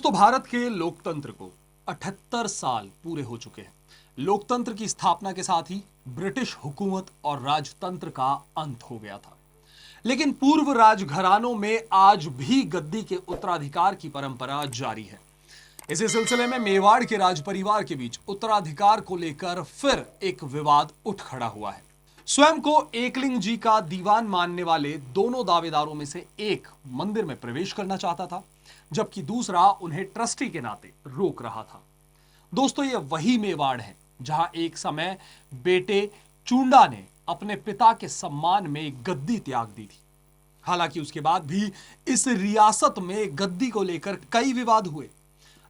दोस्तों, भारत के लोकतंत्र को 78 साल पूरे हो चुके हैं। लोकतंत्र की स्थापना के साथ ही ब्रिटिश हुकूमत और राजतंत्र का अंत हो गया था। लेकिन पूर्व राजघरानों में आज भी गद्दी के उत्तराधिकार की परंपरा जारी है। इसी सिलसिले में मेवाड़ के राज परिवार के बीच उत्तराधिकार को लेकर फिर एक विवाद उठ खड़ा हुआ है। स्वयं को एकलिंग जी का दीवान मानने वाले दोनों दावेदारों में से एक मंदिर में प्रवेश करना चाहता था, जबकि दूसरा उन्हें ट्रस्टी के नाते रोक रहा था। दोस्तों, यह वही मेवाड़ है जहां एक समय बेटे चूंडा ने अपने पिता के सम्मान में गद्दी त्याग दी थी। हालांकि उसके बाद भी इस रियासत में गद्दी को लेकर कई विवाद हुए।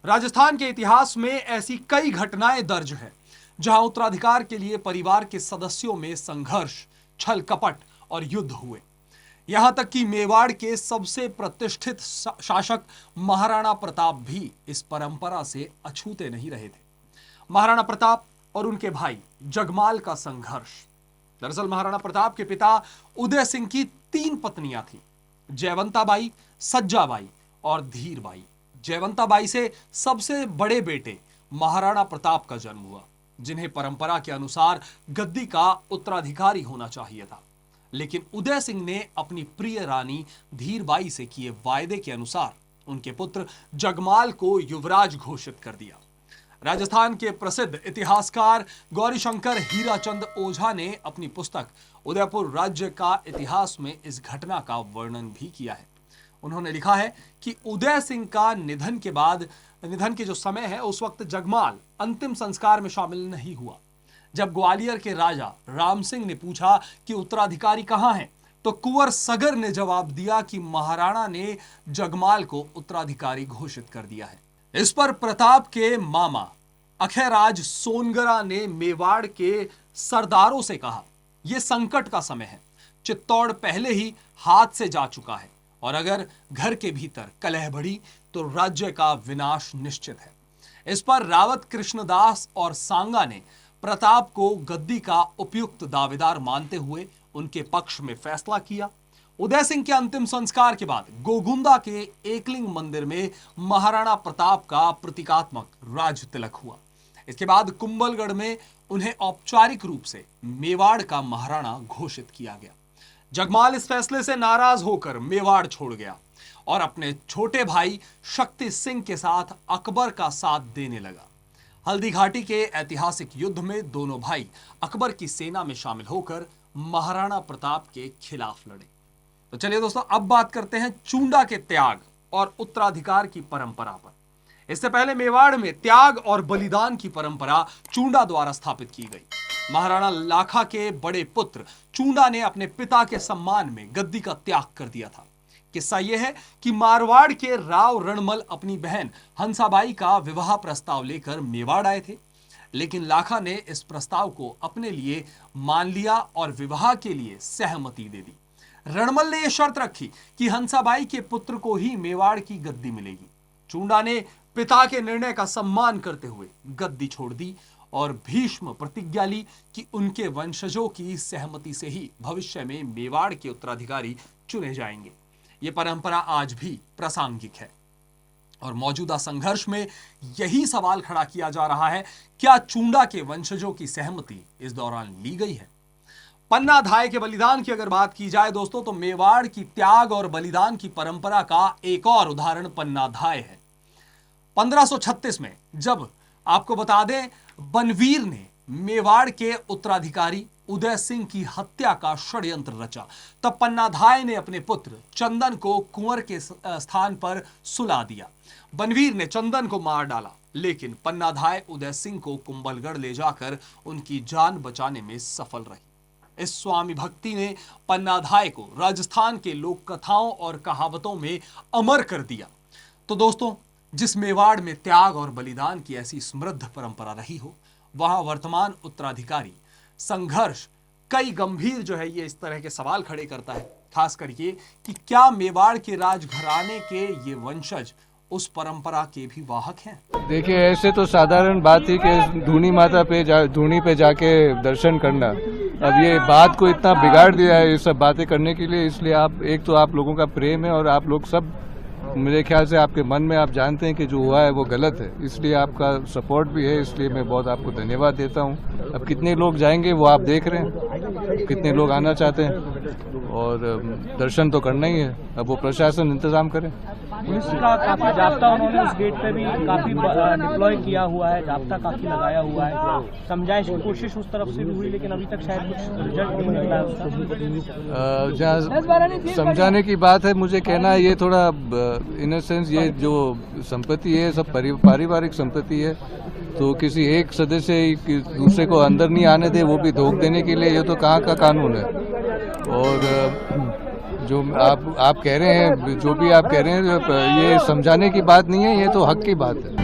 राजस्थान के इतिहास में ऐसी कई घटनाएं दर्ज हैं जहां उत्तराधिकार के लिए परिवार के सदस्यों में संघर्ष, छल कपट और युद्ध हुए। यहां तक कि मेवाड़ के सबसे प्रतिष्ठित शासक महाराणा प्रताप भी इस परंपरा से अछूते नहीं रहे थे। महाराणा प्रताप और उनके भाई जगमाल का संघर्ष। दरअसल महाराणा प्रताप के पिता उदय सिंह की 3 पत्नियां थीं, जयवंताबाई, सज्जाबाई और धीरबाई। जयवंताबाई से सबसे बड़े बेटे महाराणा प्रताप का जन्म हुआ, जिन्हें परंपरा के अनुसार गद्दी का उत्तराधिकारी होना चाहिए था। लेकिन उदय सिंह ने अपनी प्रिय रानी धीरबाई से किए वायदे के अनुसार उनके पुत्र जगमाल को युवराज घोषित कर दिया। राजस्थान के प्रसिद्ध इतिहासकार गौरीशंकर हीराचंद ओझा ने अपनी पुस्तक उदयपुर राज्य का इतिहास में इस घटना का वर्णन भी किया है। उन्होंने लिखा है कि उदय सिंह का निधन के जो समय है, उस वक्त जगमाल अंतिम संस्कार में शामिल नहीं हुआ। जब ग्वालियर के राजा राम सिंह ने पूछा कि उत्तराधिकारी कहां हैं, तो कुंवर सगर ने जवाब दिया कि महाराणा ने जगमाल को उत्तराधिकारी घोषित कर दिया है। इस पर प्रताप के मामा अखयराज सोनगरा ने मेवाड़ के सरदारों से कहा, यह संकट का समय है, चित्तौड़ पहले ही हाथ से जा चुका है और अगर घर के भीतर कलह बढ़ी तो राज्य का विनाश निश्चित है। इस पर रावत कृष्णदास और सांगा ने प्रताप को गद्दी का उपयुक्त दावेदार मानते हुए उनके पक्ष में फैसला किया। उदय सिंह के अंतिम संस्कार के बाद गोगुंदा के एकलिंग मंदिर में महाराणा प्रताप का प्रतीकात्मक राज तिलक हुआ। इसके बाद कुंभलगढ़ में उन्हें औपचारिक रूप से मेवाड़ का महाराणा घोषित किया गया। जगमाल इस फैसले से नाराज होकर मेवाड़ छोड़ गया और अपने छोटे भाई शक्ति सिंह के साथ अकबर का साथ देने लगा। हल्दी घाटी के ऐतिहासिक युद्ध में दोनों भाई अकबर की सेना में शामिल होकर महाराणा प्रताप के खिलाफ लड़े। तो चलिए दोस्तों, अब बात करते हैं चूंडा के त्याग और उत्तराधिकार की परंपरा पर। इससे पहले मेवाड़ में त्याग और बलिदान की परंपरा चूंडा द्वारा स्थापित की गई। महाराणा लाखा के बड़े पुत्र चूंडा ने अपने पिता के सम्मान में गद्दी का त्याग कर दिया था। किस्सा यह है कि मारवाड़ के राव रणमल अपनी बहन हंसाबाई का विवाह प्रस्ताव लेकर मेवाड़ आए थे, लेकिन लाखा ने इस प्रस्ताव को अपने लिए मान लिया और विवाह के लिए सहमति दे दी। रणमल ने यह शर्त रखी कि हंसाबाई के पुत्र को ही मेवाड़ की गद्दी मिलेगी। चूंडा ने पिता के निर्णय का सम्मान करते हुए गद्दी छोड़ दी और भीष्म प्रतिज्ञा ली कि उनके वंशजों की सहमति से ही भविष्य में मेवाड़ के उत्तराधिकारी चुने जाएंगे। यह परंपरा आज भी प्रासंगिक है और मौजूदा संघर्ष में यही सवाल खड़ा किया जा रहा है, क्या चूंडा के वंशजों की सहमति इस दौरान ली गई है? पन्ना धाय के बलिदान की अगर बात की जाए दोस्तों, तो मेवाड़ की त्याग और बलिदान की परंपरा का एक और उदाहरण पन्ना धाय है। 1536 में जब आपको बता दें बनवीर ने मेवाड़ के उत्तराधिकारी उदय सिंह की हत्या का षड्यंत्र रचा, तब पन्नाधाय ने अपने पुत्र चंदन को कुंवर के स्थान पर सुला दिया। बनवीर ने चंदन को मार डाला, लेकिन पन्नाधाय उदय सिंह को कुंभलगढ़ ले जाकर उनकी जान बचाने में सफल रही। इस स्वामी भक्ति ने पन्नाधाय को राजस्थान के लोक कथाओं और कहावतों में अमर कर दिया। तो दोस्तों, जिस मेवाड़ में त्याग और बलिदान की ऐसी समृद्ध परंपरा रही हो, वहां वर्तमान उत्तराधिकारी संघर्ष कई गंभीर ये इस तरह के सवाल खड़े करता है, खास कर ये कि क्या मेवाड़ के राजघराने के ये वंशज उस परंपरा के भी वाहक हैं? देखिए, ऐसे तो साधारण बात ही कि धूनी माता पे धूनी पे जाके दर्शन करना, अब ये बात को इतना बिगाड़ दिया है ये सब बातें करने के लिए। इसलिए आप लोगों का प्रेम है और आप लोग सब मेरे ख्याल से आपके मन में आप जानते हैं कि जो हुआ है वो गलत है, इसलिए आपका सपोर्ट भी है, इसलिए मैं बहुत आपको धन्यवाद देता हूँ। अब कितने लोग जाएंगे वो आप देख रहे हैं, कितने लोग आना चाहते हैं और दर्शन तो करना ही है। अब वो प्रशासन इंतजाम करे। पुलिस का काफी जाब्ता उन्होंने उस गेट पे भी काफी डिप्लॉय किया हुआ है, जाब्ता काफी लगाया हुआ है। समझाइश की कोशिश उस तरफ से भी हुई, लेकिन अभी तक शायद कुछ रिजल्ट नहीं निकला है उसका। जहाँ समझाने की बात है, मुझे कहना है ये थोड़ा इन अ सेंस ये जो संपत्ति है सब पारिवारिक संपत्ति है, तो किसी एक सदस्य दूसरे को अंदर नहीं आने दे, वो भी धोख देने के लिए, ये तो कहाँ का कानून है। और जो आप कह रहे हैं, जो भी आप कह रहे हैं, ये समझाने की बात नहीं है, ये तो हक की बात है।